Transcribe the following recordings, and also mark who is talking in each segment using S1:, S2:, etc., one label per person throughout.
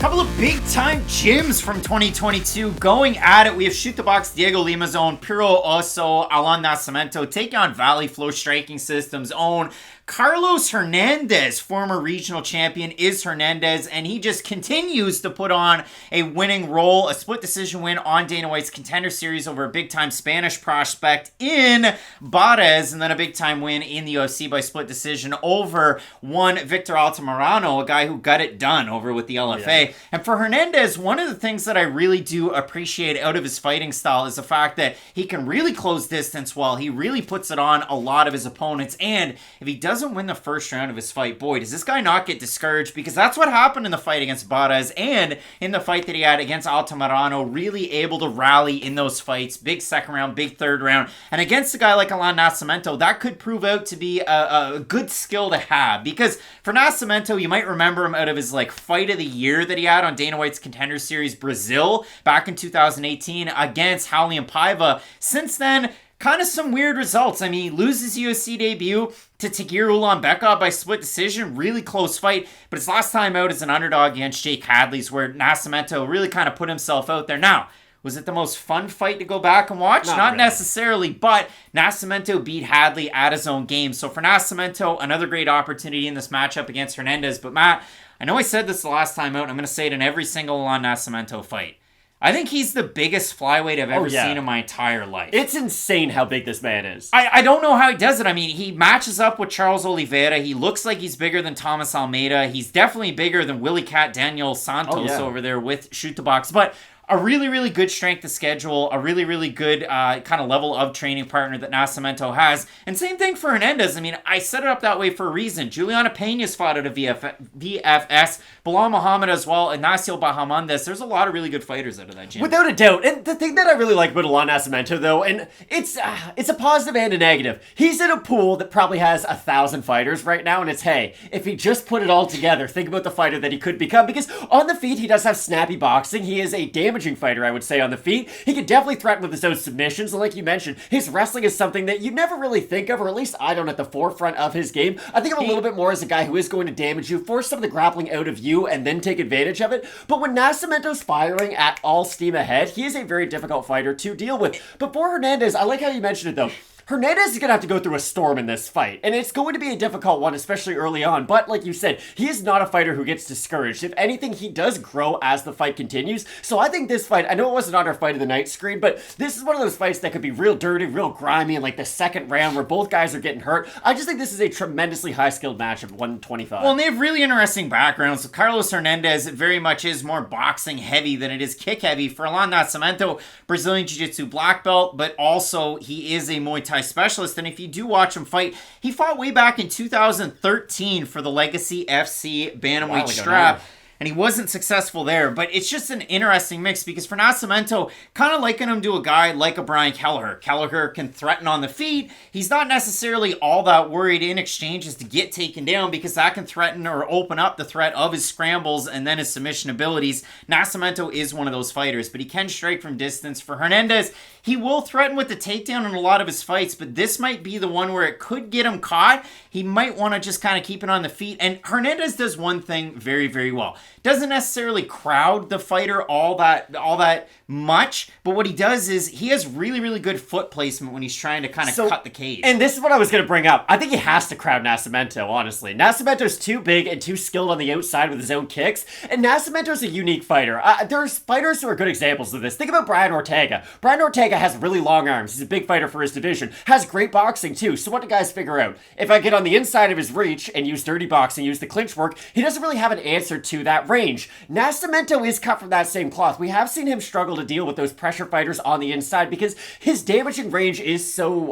S1: Couple of big-time gyms from 2022 going at it. We have Shoot the Box, Diego Lima's own, Puro Osso, Allan Nascimento taking on Valley Flow Striking System's own Carlos Hernandez, former regional champion, is Hernandez, and he just continues to put on a winning role. A split decision win on Dana White's Contender Series over a big-time Spanish prospect in Barez, and then a big-time win in the UFC by split decision over one Victor Altamirano, a guy who got it done over with the LFA. Yeah. And for Hernandez, one of the things that I really do appreciate out of his fighting style is the fact that he can really close distance well. He really puts it on a lot of his opponents, and if he doesn't win the first round of his fight, boy, does this guy not get discouraged, because that's what happened in the fight against Barez and in the fight that he had against Altamirano. Really able to rally in those fights. Big second round, big third round. And against a guy like Allan Nascimento, that could prove out to be a good skill to have, because for Nascimento, you might remember him out of his fight of the year that he had on Dana White's Contender Series Brazil back in 2018 against Raulian Paiva. Since then, kind of some weird results. I mean, he loses UFC debut to Tagir Ulanbekov by split decision. Really close fight, but his last time out as an underdog against Jake Hadley's, where Nascimento really kind of put himself out there. Now, was it the most fun fight to go back and watch? Not really. Necessarily, but Nascimento beat Hadley at his own game. So for Nascimento, another great opportunity in this matchup against Hernandez. But Matt, I know I said this the last time out, and I'm going to say it in every single Allan Nascimento fight. I think he's the biggest flyweight I've ever seen in my entire life.
S2: It's insane how big this man is.
S1: I don't know how he does it. I mean, he matches up with Charles Oliveira. He looks like he's bigger than Thomas Almeida. He's definitely bigger than Willie Cat Daniel Santos over there with Shoot the Box. But a really, really good strength of schedule, a really, really good kind of level of training partner that Nascimento has. And same thing for Hernandez. I mean, I set it up that way for a reason. Juliana Peña's fought at a VFS, Bilal Muhammad as well, Ignacio Bahamondes. There's a lot of really good fighters out of that gym.
S2: Without a doubt. And the thing that I really like about Allan Nascimento, though, and it's a positive and a negative. He's in a pool that probably has 1,000 fighters right now, and it's, hey, if he just put it all together, think about the fighter that he could become. Because on the feet, he does have snappy boxing. He is a damaging fighter, I would say, on the feet. He could definitely threaten with his own submissions, and like you mentioned, his wrestling is something that you never really think of, or at least I don't, at the forefront of his game. I think of a little bit more as a guy who is going to damage you, force some of the grappling out of you, and then take advantage of it. But when Nascimento's firing at all steam ahead, he is a very difficult fighter to deal with. But for Hernandez, I like how you mentioned it, though. Hernandez is going to have to go through a storm in this fight, and it's going to be a difficult one, especially early on, but like you said, he is not a fighter who gets discouraged. If anything, he does grow as the fight continues, so I think this fight, I know it wasn't on our Fight of the Night screen, but this is one of those fights that could be real dirty, real grimy, and like the second round where both guys are getting hurt. I just think this is a tremendously high-skilled match of 125.
S1: Well, and they have really interesting backgrounds. So Carlos Hernandez very much is more boxing-heavy than it is kick-heavy. For Allan Nascimento, Brazilian Jiu-Jitsu black belt, but also he is a Muay Thai specialist, and if you do watch him fight, he fought way back in 2013 for the Legacy FC Bantamweight strap. And he wasn't successful there, but it's just an interesting mix, because for Nascimento, kind of liking him to a guy like a Brian Kelleher. Kelleher can threaten on the feet. He's not necessarily all that worried in exchanges to get taken down, because that can threaten or open up the threat of his scrambles and then his submission abilities. Nascimento is one of those fighters, but he can strike from distance. For Hernandez, he will threaten with the takedown in a lot of his fights, but this might be the one where it could get him caught. He might want to just kind of keep it on the feet. And Hernandez does one thing very, very well. Doesn't necessarily crowd the fighter all that much, but what he does is he has really, really good foot placement when he's trying to kind of cut the cage.
S2: And this is what I was going to bring up. I think he has to crowd Nascimento, honestly. Nascimento's too big and too skilled on the outside with his own kicks, and Nascimento's a unique fighter. There's fighters who are good examples of this. Think about Brian Ortega. Brian Ortega has really long arms. He's a big fighter for his division. Has great boxing, too. So what do guys figure out? If I get on the inside of his reach and use dirty boxing, use the clinch work, he doesn't really have an answer to that range. Nascimento is cut from that same cloth. We have seen him struggle to deal with those pressure fighters on the inside because his damaging range is so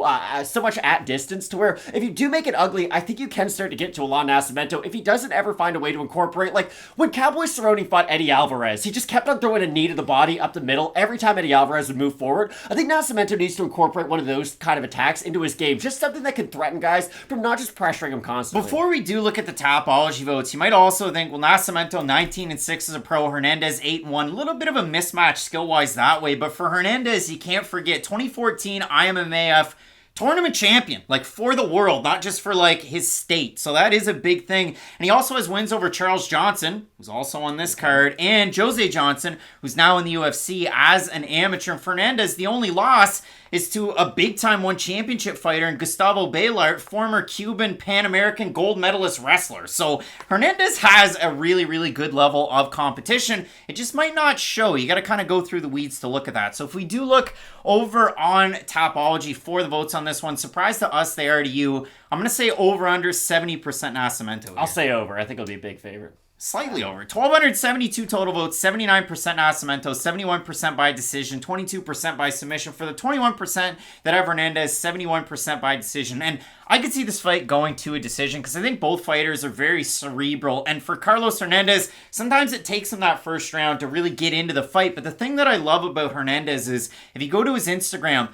S2: much at distance to where if you do make it ugly, I think you can start to get to Allan Nascimento if he doesn't ever find a way to incorporate, like when Cowboy Cerrone fought Eddie Alvarez, he just kept on throwing a knee to the body up the middle every time Eddie Alvarez would move forward. I think Nascimento needs to incorporate one of those kind of attacks into his game, just something that can threaten guys from not just pressuring him constantly.
S1: Before we do look at the Tapology votes, you might also think, well, Nascimento 19-6 as a pro, Hernandez 8-1, a little bit of a mismatch skill-wise that way, but for Hernandez, you can't forget 2014 IMMAF tournament champion, like for the world, not just for like his state. So that is a big thing. And he also has wins over Charles Johnson, who's also on this card, and Jose Johnson, who's now in the UFC as an amateur. And Hernandez, the only loss is to a big-time one championship fighter in Gustavo Baylart, former Cuban Pan American gold medalist wrestler. So Hernandez has a really, really good level of competition. It just might not show. You got to kind of go through the weeds to look at that. So if we do look over on Tapology for the votes on this one, surprise to us, they are to you. I'm going to say over under 70% Nascimento here.
S2: I'll say over. I think it'll be a big favorite.
S1: Slightly over. 1,272 total votes, 79% Nascimento, 71% by decision, 22% by submission. For the 21% that have Hernandez, 71% by decision. And I could see this fight going to a decision because I think both fighters are very cerebral. And for Carlos Hernandez, sometimes it takes him that first round to really get into the fight. But the thing that I love about Hernandez is if you go to his Instagram,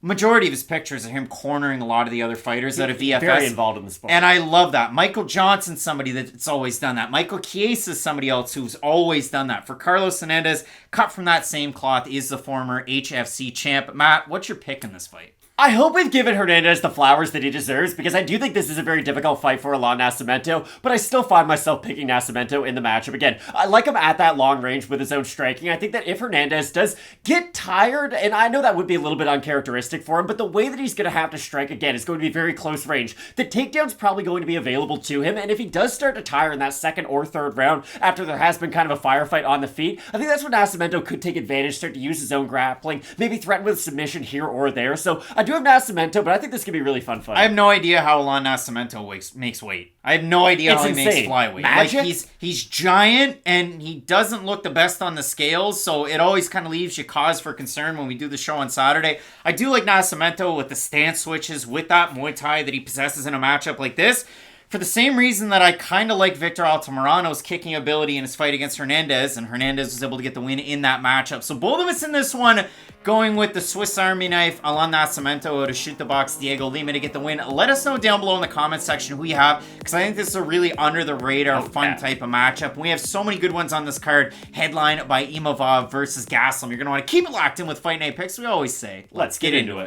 S1: majority of his pictures are him cornering a lot of the other fighters out of VFS.
S2: Very involved in the sport.
S1: And I love that. Michael Johnson's somebody that's always done that. Michael Chiesa is somebody else who's always done that. For Carlos Hernandez, cut from that same cloth, is the former HFC champ. Matt, what's your pick in this fight?
S2: I hope we've given Hernandez the flowers that he deserves, because I do think this is a very difficult fight for Allan Nascimento, but I still find myself picking Nascimento in the matchup. Again, I like him at that long range with his own striking. I think that if Hernandez does get tired, and I know that would be a little bit uncharacteristic for him, but the way that he's going to have to strike again is going to be very close range. The takedown's probably going to be available to him, and if he does start to tire in that second or third round after there has been kind of a firefight on the feet, I think that's when Nascimento could take advantage, start to use his own grappling, maybe threaten with submission here or there. So I do have Nascimento, but I think this could be a really fun fight.
S1: I have no idea how Allan Nascimento makes weight. I have no idea how he makes flyweight.
S2: Magic?
S1: Like he's giant and he doesn't look the best on the scales, so it always kind of leaves you cause for concern when we do the show on Saturday. I do like Nascimento with the stance switches, with that Muay Thai that he possesses in a matchup like this. For the same reason that I kind of like Victor Altamirano's kicking ability in his fight against Hernandez, and Hernandez was able to get the win in that matchup. So both of us in this one going with the Swiss Army knife, Allan Nascimento to shoot the box, Diego Lima to get the win. Let us know down below in the comments section who you have, because I think this is a really under-the-radar, fun type of matchup. We have so many good ones on this card, headlined by Imavov versus Gastelum. You're going to want to keep it locked in with Fight Night Picks. We always say, let's get into it.